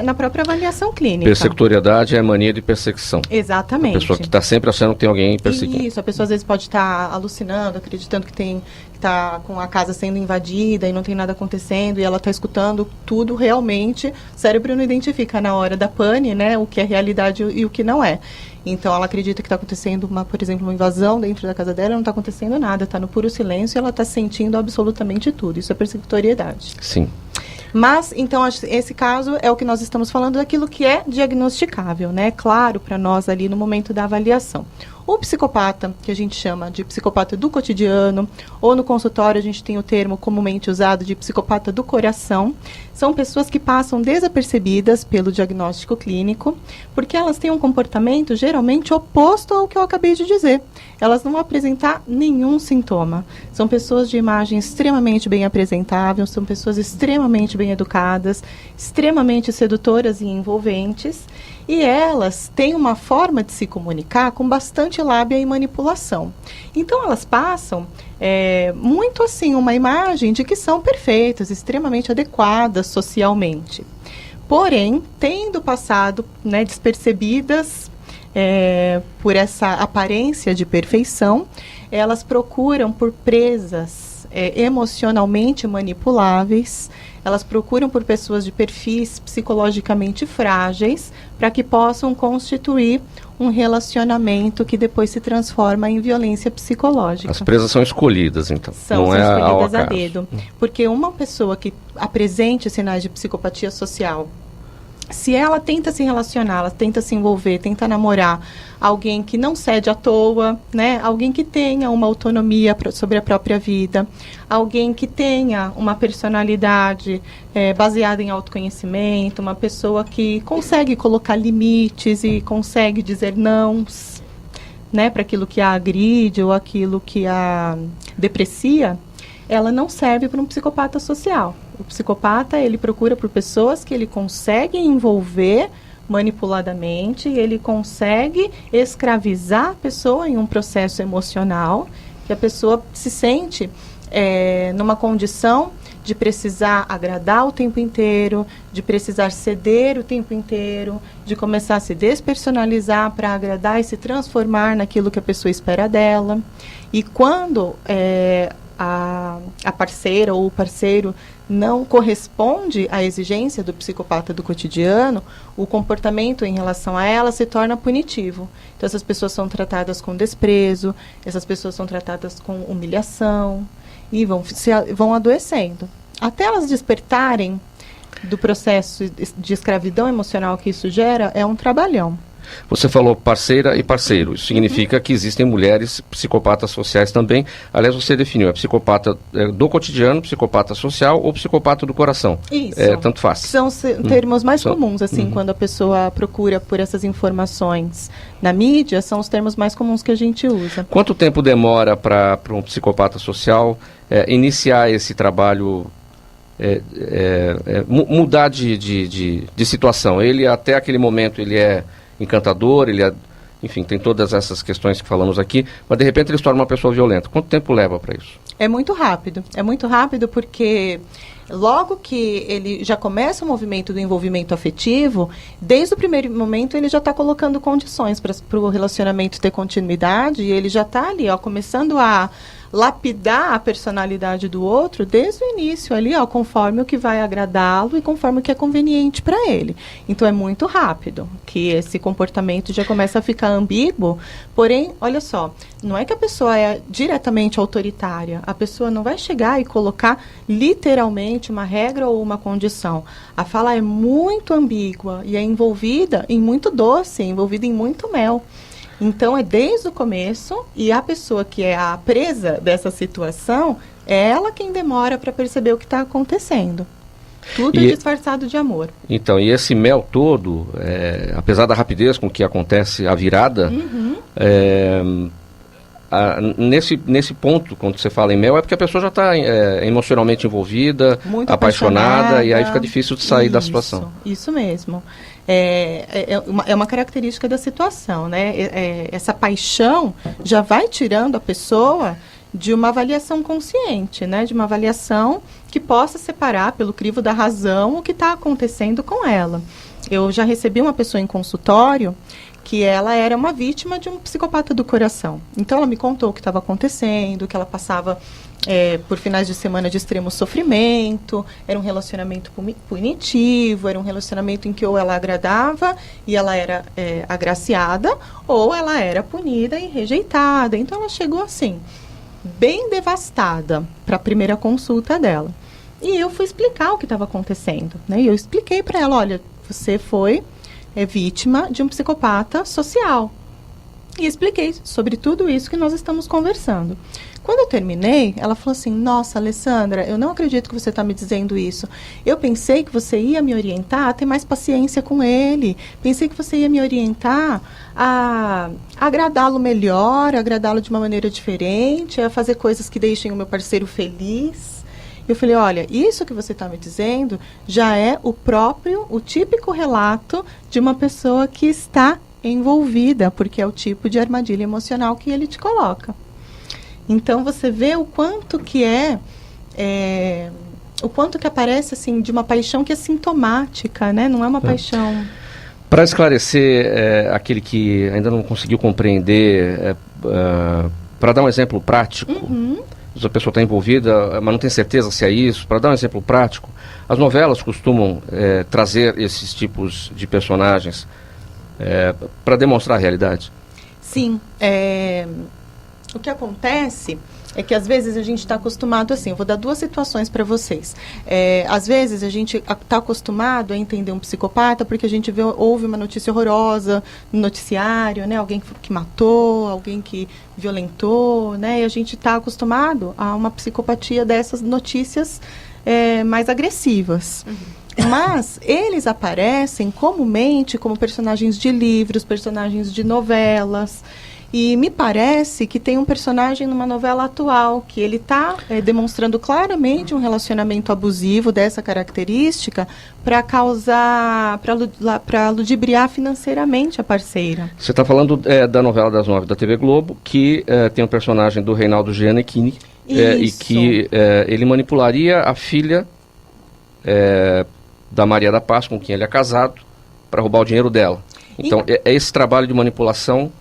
na própria avaliação clínica. Persecutoriedade é mania de perseguição. Exatamente. A pessoa que está sempre achando que tem alguém perseguindo. Isso, a pessoa às vezes pode estar alucinando, acreditando que está com a casa sendo invadida e não tem nada acontecendo, e ela está escutando tudo realmente. O cérebro não identifica na hora da pane, né, o que é realidade e o que não é. Então, ela acredita que está acontecendo, por exemplo, uma invasão dentro da casa dela, não está acontecendo nada, está no puro silêncio e ela está sentindo absolutamente tudo. Isso é persecutoriedade. Sim. Mas, então, esse caso é o que nós estamos falando daquilo que é diagnosticável, né? Claro, para nós ali no momento da avaliação. O psicopata, que a gente chama de psicopata do cotidiano, ou no consultório a gente tem o termo comumente usado de psicopata do coração, são pessoas que passam desapercebidas pelo diagnóstico clínico, porque elas têm um comportamento geralmente oposto ao que eu acabei de dizer. Elas não vão apresentar nenhum sintoma. São pessoas de imagem extremamente bem apresentável, são pessoas extremamente bem educadas, extremamente sedutoras e envolventes, e elas têm uma forma de se comunicar com bastante lábia e manipulação. Então, elas passam muito assim uma imagem de que são perfeitas, extremamente adequadas socialmente. Porém, tendo passado, né, despercebidas por essa aparência de perfeição, elas procuram por presas emocionalmente manipuláveis. Elas procuram por pessoas de perfis psicologicamente frágeis para que possam constituir um relacionamento que depois se transforma em violência psicológica. As presas são escolhidas, então. São escolhidas a dedo. Porque uma pessoa que apresente sinais de psicopatia social, se ela tenta se relacionar, ela tenta se envolver, tenta namorar alguém que não cede à toa, né? Alguém que tenha uma autonomia sobre a própria vida, alguém que tenha uma personalidade baseada em autoconhecimento, uma pessoa que consegue colocar limites e consegue dizer não, né, para aquilo que a agride ou aquilo que a deprecia, ela não serve para um psicopata social. O psicopata, ele procura por pessoas que ele consegue envolver manipuladamente, ele consegue escravizar a pessoa em um processo emocional, que a pessoa se sente numa condição de precisar agradar o tempo inteiro, de precisar ceder o tempo inteiro, de começar a se despersonalizar para agradar e se transformar naquilo que a pessoa espera dela. E quando a parceira ou o parceiro não corresponde à exigência do psicopata do cotidiano, o comportamento em relação a ela se torna punitivo. Então, essas pessoas são tratadas com desprezo, essas pessoas são tratadas com humilhação e vão adoecendo. Até elas despertarem do processo de escravidão emocional que isso gera, é um trabalhão. Você falou parceira e parceiro. Isso significa que existem mulheres psicopatas sociais também. Aliás, você definiu, é psicopata do cotidiano, psicopata social ou psicopata do coração. Isso. Tanto faz. São termos mais comuns, assim, quando a pessoa procura por essas informações na mídia, são os termos mais comuns que a gente usa. Quanto tempo demora para um psicopata social iniciar esse trabalho, mudar de situação? Ele, até aquele momento, ele é encantador, enfim, tem todas essas questões que falamos aqui, mas de repente ele se torna uma pessoa violenta. Quanto tempo leva para isso? É muito rápido porque logo que ele já começa o movimento do envolvimento afetivo, desde o primeiro momento ele já está colocando condições para o relacionamento ter continuidade, e ele já está ali, começando a lapidar a personalidade do outro desde o início ali, conforme o que vai agradá-lo e conforme o que é conveniente para ele. Então é muito rápido que esse comportamento já começa a ficar ambíguo, porém, olha só, não é que a pessoa é diretamente autoritária, a pessoa não vai chegar e colocar literalmente uma regra ou uma condição. A fala é muito ambígua e é envolvida em muito doce, envolvida em muito mel. Então, é desde o começo, e a pessoa que é a presa dessa situação, é ela quem demora para perceber o que está acontecendo. Tudo disfarçado de amor. Então, e esse mel todo, apesar da rapidez com que acontece a virada, nesse ponto, quando você fala em mel, é porque a pessoa já está emocionalmente envolvida, muito apaixonada, e aí fica difícil de sair da situação. Isso mesmo. É uma característica da situação, né? Essa paixão já vai tirando a pessoa de uma avaliação consciente, né? De uma avaliação que possa separar pelo crivo da razão o que está acontecendo com ela. Eu já recebi uma pessoa em consultório que ela era uma vítima de um psicopata do coração. Então, ela me contou o que estava acontecendo, que ela passava por finais de semana de extremo sofrimento, era um relacionamento punitivo, era um relacionamento em que ou ela agradava e ela era agraciada, ou ela era punida e rejeitada. Então, ela chegou assim, bem devastada, para a primeira consulta dela. E eu fui explicar o que estava acontecendo, né? E eu expliquei para ela, olha, você foi vítima de um psicopata social. E expliquei sobre tudo isso que nós estamos conversando. Quando eu terminei, ela falou assim, nossa, Alessandra, eu não acredito que você está me dizendo isso. Eu pensei que você ia me orientar a ter mais paciência com ele. Pensei que você ia me orientar a agradá-lo melhor, a agradá-lo de uma maneira diferente, a fazer coisas que deixem o meu parceiro feliz. Eu falei, olha, isso que você está me dizendo já é o típico relato de uma pessoa que está envolvida, porque é o tipo de armadilha emocional que ele te coloca. Então, você vê o quanto que o quanto que aparece, assim, de uma paixão que é sintomática, né? Não é uma paixão... Para esclarecer aquele que ainda não conseguiu compreender, para dar um exemplo prático, a pessoa está envolvida, mas não tem certeza se é isso, para dar um exemplo prático, as novelas costumam trazer esses tipos de personagens para demonstrar a realidade? Sim, o que acontece é que às vezes a gente está acostumado assim, eu vou dar duas situações para vocês. Às vezes a gente está acostumado a entender um psicopata porque a gente ouve uma notícia horrorosa no noticiário, né? Alguém que matou, alguém que violentou, né? E a gente está acostumado a uma psicopatia dessas notícias mais agressivas. Mas eles aparecem comumente como personagens de livros, personagens de novelas. E me parece que tem um personagem numa novela atual, que ele está demonstrando claramente um relacionamento abusivo dessa característica para para ludibriar financeiramente a parceira. Você está falando da novela das 9 da TV Globo, que tem um personagem do Reinaldo Gianecchini, e que ele manipularia a filha da Maria da Paz, com quem ele é casado, para roubar o dinheiro dela. Então, esse trabalho de manipulação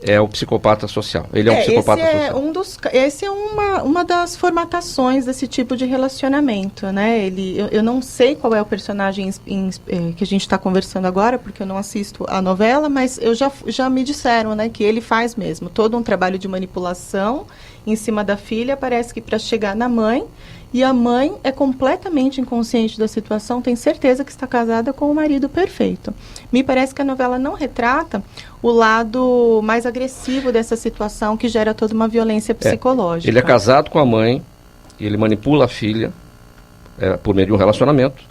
é o psicopata social. Ele é um psicopata social. Esse é uma das formatações desse tipo de relacionamento, né? Eu não sei qual é o personagem que a gente está conversando agora, porque eu não assisto a novela, mas já me disseram, né, que ele faz mesmo todo um trabalho de manipulação em cima da filha, parece que para chegar na mãe, e a mãe é completamente inconsciente da situação, tem certeza que está casada com o marido perfeito. Me parece que a novela não retrata o lado mais agressivo dessa situação, que gera toda uma violência psicológica. Ele é casado com a mãe, ele manipula a filha por meio de um relacionamento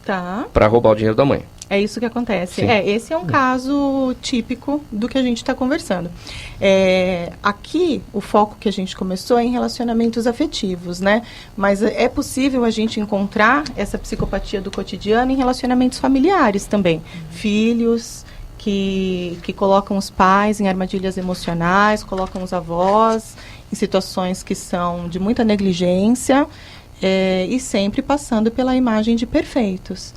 para roubar o dinheiro da mãe. É isso que acontece. Sim. Esse é um caso típico do que a gente está conversando. Aqui, o foco que a gente começou é em relacionamentos afetivos, né? Mas é possível a gente encontrar essa psicopatia do cotidiano em relacionamentos familiares também. Filhos que colocam os pais em armadilhas emocionais, colocam os avós em situações que são de muita negligência, e sempre passando pela imagem de perfeitos.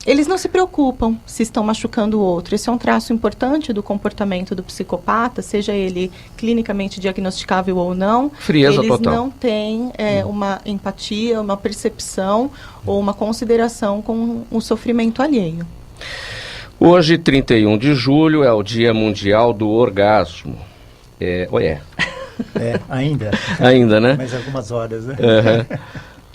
Eles não se preocupam se estão machucando o outro. Esse é um traço importante do comportamento do psicopata, seja ele clinicamente diagnosticável ou não. Frieza eles total. Não têm uma empatia, uma percepção ou uma consideração com o sofrimento alheio. Hoje, 31 de julho, é o Dia Mundial do Orgasmo. Ainda. Ainda, né? Mais algumas horas, né? Uhum.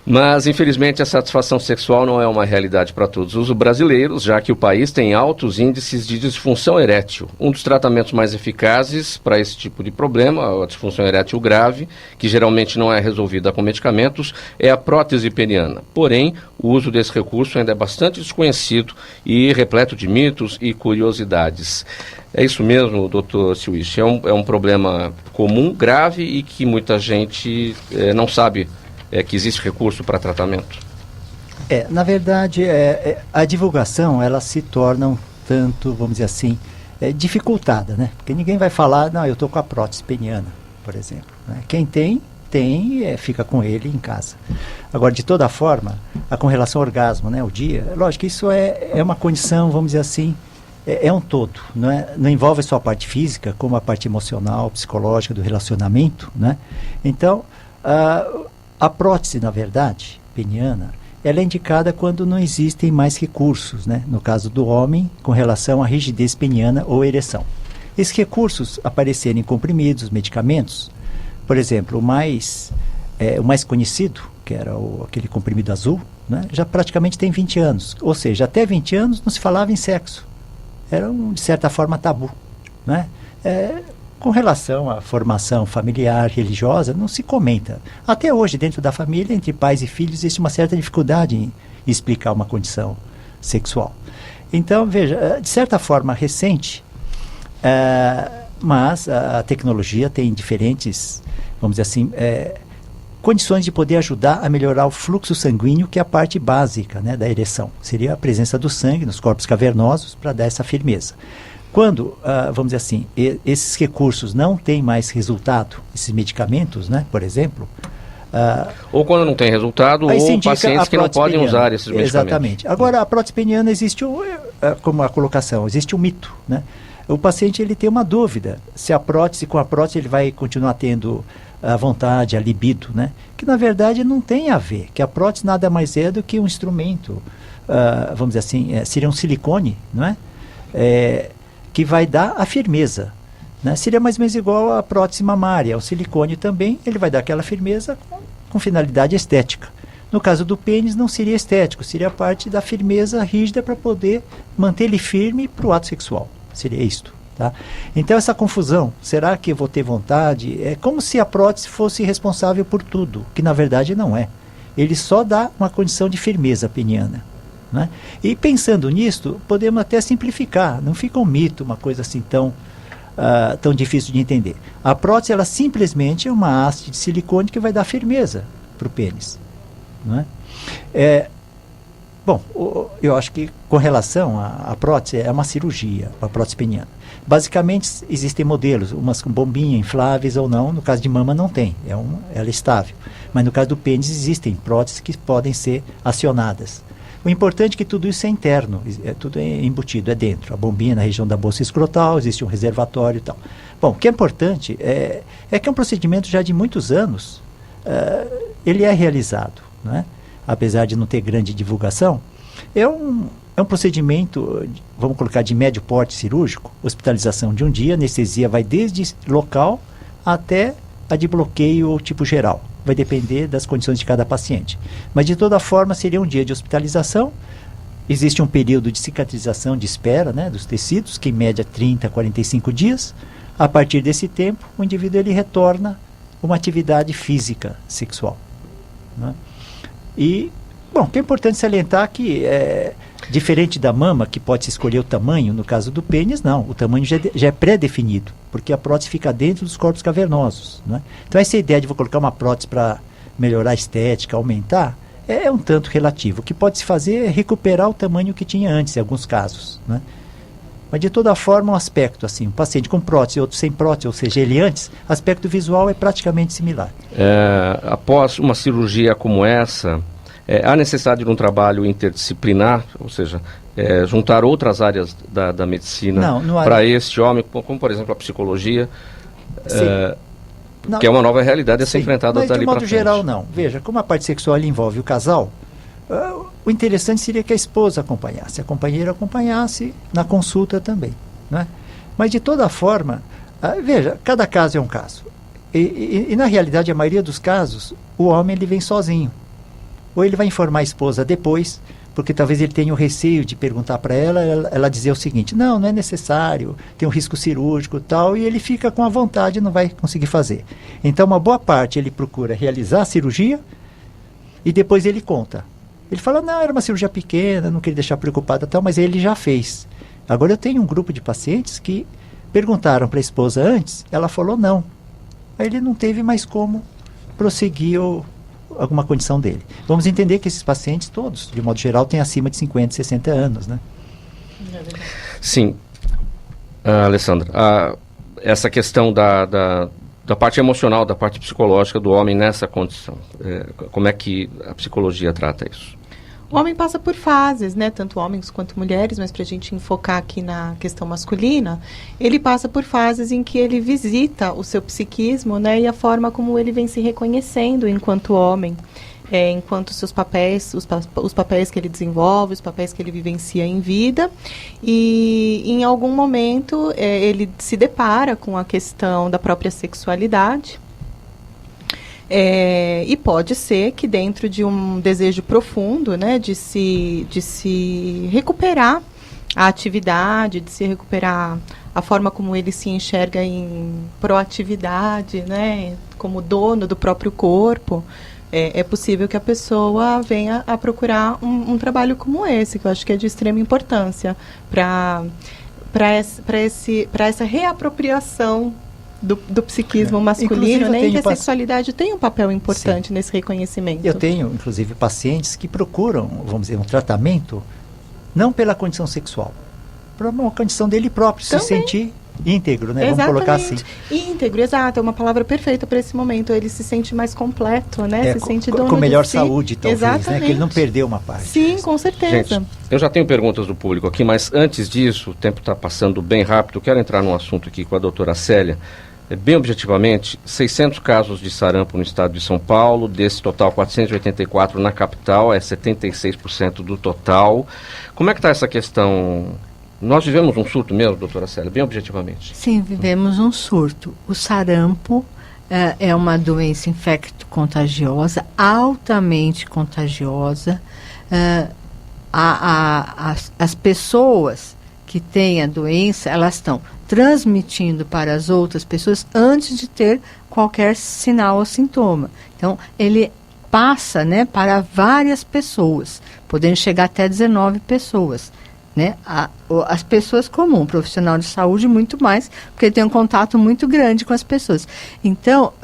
Mas, infelizmente, a satisfação sexual não é uma realidade para todos os brasileiros, já que o país tem altos índices de disfunção erétil. Um dos tratamentos mais eficazes para esse tipo de problema, a disfunção erétil grave, que geralmente não é resolvida com medicamentos, é a prótese peniana. Porém, o uso desse recurso ainda é bastante desconhecido e repleto de mitos e curiosidades. É isso mesmo, doutor Silvich? É um problema comum, grave e que muita gente não sabe que existe recurso para tratamento? Na verdade, a divulgação, ela se torna um tanto, vamos dizer assim, dificultada, né? Porque ninguém vai falar, não, eu estou com a prótese peniana, por exemplo. Né? Quem tem, fica com ele em casa. Agora, de toda forma, com relação ao orgasmo, né, o dia, lógico que isso é uma condição, vamos dizer assim, é um todo, não envolve só a parte física, como a parte emocional, psicológica, do relacionamento, né? Então, a prótese, na verdade, peniana, ela é indicada quando não existem mais recursos, né? No caso do homem, com relação à rigidez peniana ou ereção. Esses recursos aparecerem em comprimidos, medicamentos, por exemplo, o mais conhecido, que era aquele comprimido azul, né? Já praticamente tem 20 anos. Ou seja, até 20 anos não se falava em sexo. Era, de certa forma, tabu, né? Com relação à formação familiar, religiosa, não se comenta. Até hoje, dentro da família, entre pais e filhos, existe uma certa dificuldade em explicar uma condição sexual. Então, veja, de certa forma recente, mas a tecnologia tem diferentes, vamos dizer assim, condições de poder ajudar a melhorar o fluxo sanguíneo, que é a parte básica, né, da ereção. Seria a presença do sangue nos corpos cavernosos para dar essa firmeza. Quando, vamos dizer assim, esses recursos não têm mais resultado, esses medicamentos, né, por exemplo... ou quando não tem resultado, ou pacientes que não podem usar esses medicamentos. Exatamente. Agora, a prótese peniana existe, como a colocação, existe um mito, né? O paciente ele tem uma dúvida, se com a prótese ele vai continuar tendo a vontade, a libido, né? Que na verdade não tem a ver, que a prótese nada mais é do que um instrumento, vamos dizer assim, seria um silicone, não é? Que vai dar a firmeza, né? Seria mais ou menos igual à prótese mamária, o silicone também, ele vai dar aquela firmeza com finalidade estética. No caso do pênis não seria estético, seria a parte da firmeza rígida para poder manter ele firme para o ato sexual, seria isto, tá? Então essa confusão, será que eu vou ter vontade? É como se a prótese fosse responsável por tudo, que na verdade não é. Ele só dá uma condição de firmeza peniana. Né? E pensando nisto, podemos até simplificar, não fica um mito, uma coisa assim tão difícil de entender. A prótese, ela simplesmente é uma haste de silicone que vai dar firmeza para o pênis. Não é? Bom, eu acho que com relação à prótese, é uma cirurgia, a prótese peniana. Basicamente, existem modelos, umas com bombinha, infláveis ou não, no caso de mama não tem, ela é estável. Mas no caso do pênis, existem próteses que podem ser acionadas. O importante é que tudo isso é interno, tudo é embutido, é dentro. A bombinha na região da bolsa escrotal, existe um reservatório e tal. Bom, o que é importante é que é um procedimento já de muitos anos, ele é realizado, né? Apesar de não ter grande divulgação. É um procedimento, vamos colocar, de médio porte cirúrgico, hospitalização de um dia, anestesia vai desde local até a de bloqueio ou tipo geral. Vai depender das condições de cada paciente. Mas, de toda forma, seria um dia de hospitalização. Existe um período de cicatrização, de espera, né, dos tecidos, que em média 30 a 45 dias. A partir desse tempo, o indivíduo ele retorna uma atividade física sexual. Né? E, bom, o que é importante salientar que, diferente da mama, que pode se escolher o tamanho, no caso do pênis, não. O tamanho já é pré-definido, porque a prótese fica dentro dos corpos cavernosos. Né? Então, essa ideia de vou colocar uma prótese para melhorar a estética, aumentar, é um tanto relativo. O que pode se fazer é recuperar o tamanho que tinha antes, em alguns casos. Né? Mas, de toda forma, um aspecto, assim, um paciente com prótese e outro sem prótese, ou seja, ele antes, aspecto visual é praticamente similar. Após uma cirurgia como essa, há necessidade de um trabalho interdisciplinar, ou seja, juntar outras áreas da medicina para este homem, como, por exemplo, a psicologia, que é uma nova realidade a ser enfrentada dali para frente. Mas, de modo geral, não. Veja, como a parte sexual envolve o casal, o interessante seria que a esposa acompanhasse, a companheira acompanhasse na consulta também. Né? Mas, de toda forma, veja, cada caso é um caso. E, na realidade, a maioria dos casos, o homem ele vem sozinho. Ou ele vai informar a esposa depois, porque talvez ele tenha o receio de perguntar para ela dizer o seguinte, não é necessário, tem um risco cirúrgico e tal, e ele fica com a vontade e não vai conseguir fazer. Então, uma boa parte ele procura realizar a cirurgia e depois ele conta. Ele fala, não, era uma cirurgia pequena, não queria deixar preocupada, tal, mas ele já fez. Agora eu tenho um grupo de pacientes que perguntaram para a esposa antes, ela falou não. Aí ele não teve mais como prosseguir alguma condição dele. Vamos entender que esses pacientes todos, de modo geral, têm acima de 50, 60 anos, né? Sim. Alessandra, essa questão da parte emocional, da parte psicológica do homem nessa condição, como é que a psicologia trata isso? O homem passa por fases, né? Tanto homens quanto mulheres, mas para a gente enfocar aqui na questão masculina, ele passa por fases em que ele visita o seu psiquismo, né? E a forma como ele vem se reconhecendo enquanto homem, enquanto seus papéis, os papéis que ele desenvolve, os papéis que ele vivencia em vida. E em algum momento ele se depara com a questão da própria sexualidade. E pode ser que dentro de um desejo profundo, né, de se recuperar a atividade, de se recuperar a forma como ele se enxerga em proatividade, né, como dono do próprio corpo, é possível que a pessoa venha a procurar um trabalho como esse, que eu acho que é de extrema importância para essa reapropriação do psiquismo masculino, né? E que a sexualidade tem um papel importante nesse reconhecimento. Eu tenho, inclusive, pacientes que procuram, vamos dizer, um tratamento não pela condição sexual, para uma condição dele próprio, também. Se sentir íntegro, né? Exatamente. Vamos colocar assim. Íntegro, exato, é uma palavra perfeita para esse momento. Ele se sente mais completo, né? Se sente dono com melhor de si. saúde, talvez, exatamente. Né? Que ele não perdeu uma parte. Sim, com certeza. Gente, eu já tenho perguntas do público aqui, mas antes disso, o tempo está passando bem rápido. Eu quero entrar num assunto aqui com a doutora Célia. Bem objetivamente, 600 casos de sarampo no estado de São Paulo, desse total 484 na capital, 76% do total. Como é que está essa questão? Nós vivemos um surto mesmo, doutora Célia, bem objetivamente? Sim, vivemos um surto. O sarampo é uma doença infecto-contagiosa, altamente contagiosa. As pessoas que têm a doença, elas estão transmitindo para as outras pessoas antes de ter qualquer sinal ou sintoma. Então, ele passa, né, para várias pessoas, podendo chegar até 19 pessoas. Né? As pessoas comuns, profissional de saúde, muito mais, porque ele tem um contato muito grande com as pessoas. Então,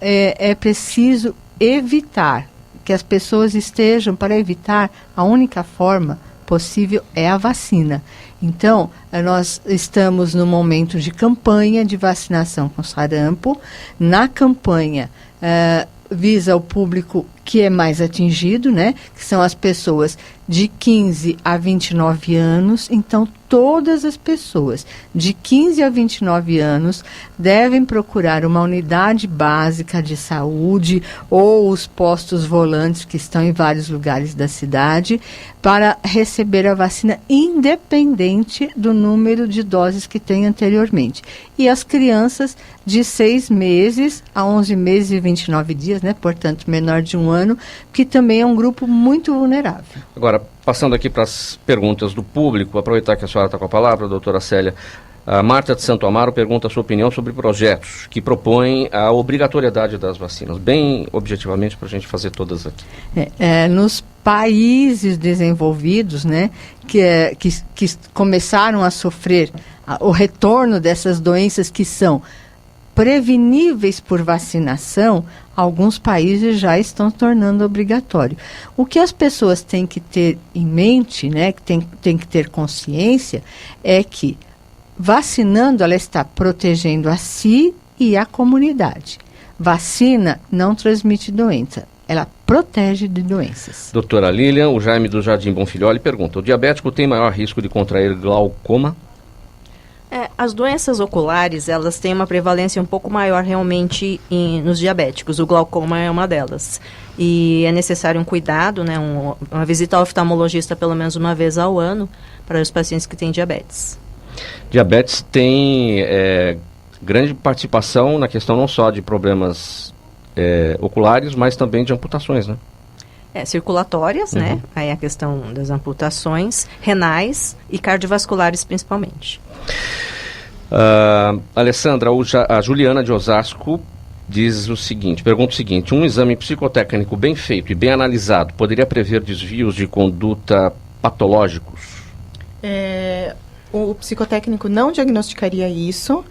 é preciso evitar que as pessoas estejam, para evitar, a única forma possível é a vacina. Então, nós estamos no momento de campanha de vacinação com sarampo. Na campanha, visa o público que é mais atingido, né? Que são as pessoas de 15 a 29 anos. Então, todas as pessoas de 15 a 29 anos devem procurar uma unidade básica de saúde ou os postos volantes que estão em vários lugares da cidade para receber a vacina, independente do número de doses que tem anteriormente. E as crianças de 6 meses a 11 meses e 29 dias, né? Portanto, menor de um ano, que também é um grupo muito vulnerável. Agora, passando aqui para as perguntas do público, aproveitar que a senhora está com a palavra, doutora Célia. A Marta de Santo Amaro pergunta a sua opinião sobre projetos que propõem a obrigatoriedade das vacinas, bem objetivamente, para a gente fazer todas aqui. Nos países desenvolvidos, né, que começaram a sofrer o retorno dessas doenças que são preveníveis por vacinação, alguns países já estão tornando obrigatório. O que as pessoas têm que ter em mente, né, que tem que ter consciência, é que vacinando ela está protegendo a si e a comunidade. Vacina não transmite doença, ela protege de doenças. Doutora Lilian, o Jaime do Jardim Bonfilholi pergunta: o diabético tem maior risco de contrair glaucoma? As doenças oculares, elas têm uma prevalência um pouco maior realmente nos diabéticos. O glaucoma é uma delas. E é necessário um cuidado, né, uma visita ao oftalmologista pelo menos uma vez ao ano para os pacientes que têm diabetes. Diabetes tem grande participação na questão não só de problemas oculares, mas também de amputações, né? Circulatórias, né? Aí a questão das amputações, renais e cardiovasculares principalmente. Alessandra, a Juliana de Osasco diz o seguinte, pergunta o seguinte: um exame psicotécnico bem feito e bem analisado poderia prever desvios de conduta patológicos? O psicotécnico não diagnosticaria isso.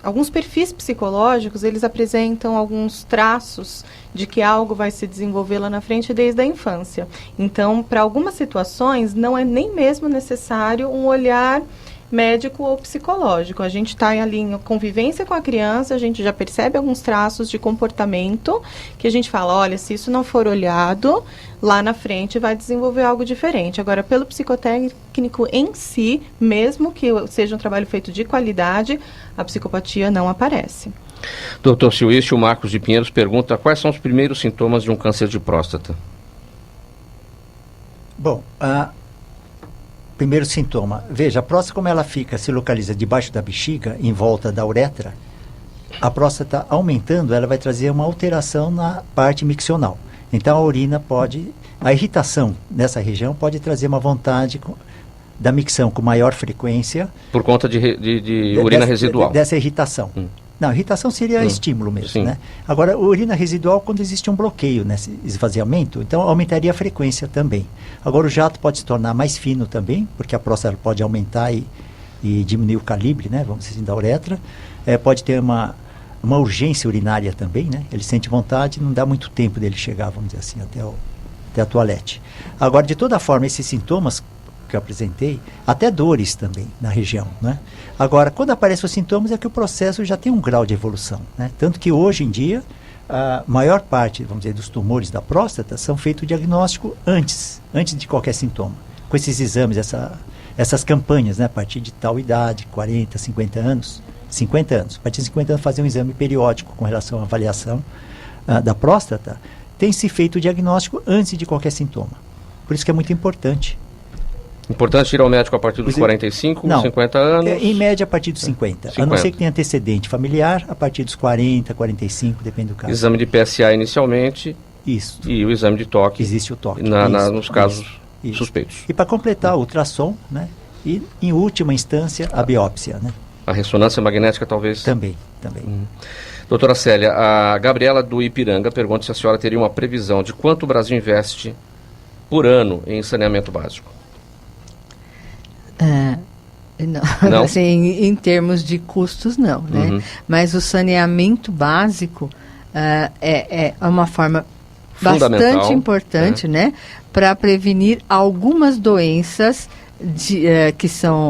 Alguns perfis psicológicos, eles apresentam alguns traços de que algo vai se desenvolver lá na frente desde a infância. Então, para algumas situações, não é nem mesmo necessário um olhar médico ou psicológico. A gente está ali em convivência com a criança, a gente já percebe alguns traços de comportamento que a gente fala, olha, se isso não for olhado, lá na frente vai desenvolver algo diferente. Agora, pelo psicotécnico em si, mesmo que seja um trabalho feito de qualidade, a psicopatia não aparece. Dr. Silício Marcos de Pinheiros pergunta: quais são os primeiros sintomas de um câncer de próstata? Bom, primeiro sintoma, veja, a próstata, como ela se localiza debaixo da bexiga, em volta da uretra, a próstata aumentando, ela vai trazer uma alteração na parte miccional. Então a irritação nessa região pode trazer uma vontade da micção com maior frequência. Por conta de urina residual. Dessa irritação. Não, irritação seria estímulo mesmo, sim, né? Agora, urina residual, quando existe um bloqueio nesse esvaziamento, então aumentaria a frequência também. Agora, o jato pode se tornar mais fino também, porque a próstata pode aumentar e diminuir o calibre, né? Vamos dizer assim, da uretra. Pode ter uma urgência urinária também, né? Ele sente vontade, não dá muito tempo dele chegar, vamos dizer assim, até a toalete. Agora, de toda forma, esses sintomas que eu apresentei, até dores também na região, né? Agora, quando aparecem os sintomas é que o processo já tem um grau de evolução, né? Tanto que hoje em dia, a maior parte, vamos dizer, dos tumores da próstata são feitos o diagnóstico antes de qualquer sintoma. Com esses exames, essas campanhas, né? A partir de tal idade, 40, 50 anos, a partir de 50 anos fazer um exame periódico com relação à avaliação da próstata, tem se feito o diagnóstico antes de qualquer sintoma. Por isso que é muito importante. Importante ir ao médico a partir dos 45, não, 50 anos? Em média a partir dos 50. A não ser que tenha antecedente familiar, a partir dos 40, 45, depende do caso. Exame de PSA inicialmente. Isso. E o exame de toque. Existe o toque. Nos casos suspeitos. E para completar, o ultrassom, né? E, em última instância, a biópsia, né? A ressonância magnética talvez? Também. Doutora Célia, a Gabriela do Ipiranga pergunta se a senhora teria uma previsão de quanto o Brasil investe por ano em saneamento básico. Não. Assim, em termos de custos, não, né? Mas o saneamento básico é uma forma bastante importante, né? Para prevenir algumas doenças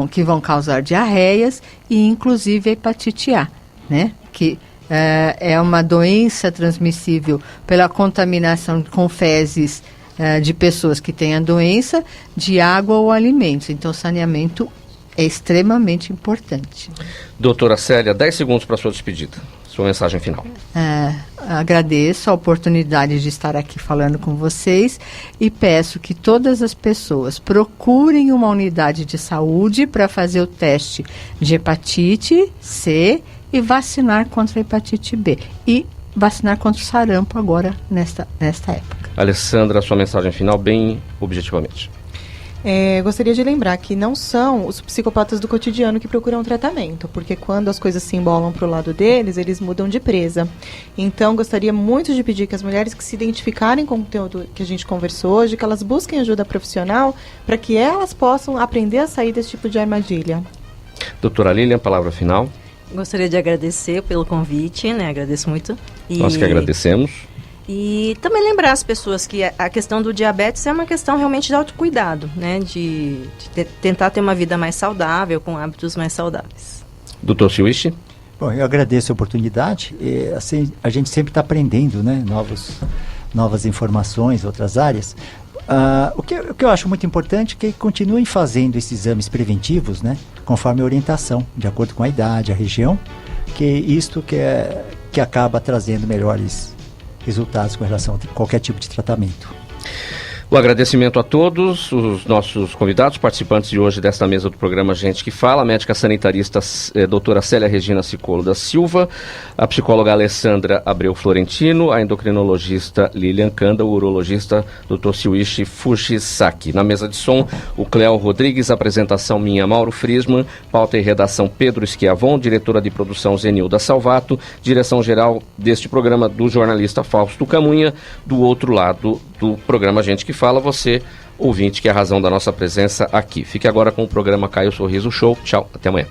que vão causar diarreias e inclusive a hepatite A, né? Que é uma doença transmissível pela contaminação com fezes de pessoas que têm a doença, de água ou alimentos. Então, saneamento é extremamente importante. Doutora Célia, 10 segundos para a sua despedida. Sua mensagem final. Agradeço a oportunidade de estar aqui falando com vocês e peço que todas as pessoas procurem uma unidade de saúde para fazer o teste de hepatite C e vacinar contra a hepatite B. E vacinar contra o sarampo agora, nesta época. Alessandra, sua mensagem final, bem objetivamente. Gostaria de lembrar que não são os psicopatas do cotidiano que procuram tratamento, porque quando as coisas se embolam para o lado deles, eles mudam de presa. Então, gostaria muito de pedir que as mulheres que se identificarem com o conteúdo que a gente conversou hoje, que elas busquem ajuda profissional para que elas possam aprender a sair desse tipo de armadilha. Doutora Lilian, palavra final. Gostaria de agradecer pelo convite, né? Agradeço muito. Nós que agradecemos. E também lembrar as pessoas que a questão do diabetes é uma questão realmente de autocuidado, né? De tentar ter uma vida mais saudável, com hábitos mais saudáveis. Dr. Siwishi? Bom, eu agradeço a oportunidade. Assim, a gente sempre está aprendendo, né? Novas informações, outras áreas. O que eu acho muito importante é que continuem fazendo esses exames preventivos, né? Conforme a orientação, de acordo com a idade, a região, que isto que acaba trazendo melhores resultados com relação a qualquer tipo de tratamento. O agradecimento a todos os nossos convidados, participantes de hoje desta mesa do programa Gente que Fala, a médica sanitarista doutora Célia Regina Cicolo da Silva, a psicóloga Alessandra Abreu Florentino, a endocrinologista Lilian Kanda, o urologista Dr. Siwishi Fujisaki. Na mesa de som, o Cléo Rodrigues, apresentação minha, Mauro Frisman, pauta e redação Pedro Schiavon, diretora de produção Zenilda Salvato, direção geral deste programa do jornalista Fausto Camunha, do outro lado do programa Gente que Fala, você, ouvinte, que é a razão da nossa presença aqui. Fique agora com o programa Caio Sorriso Show. Tchau, até amanhã.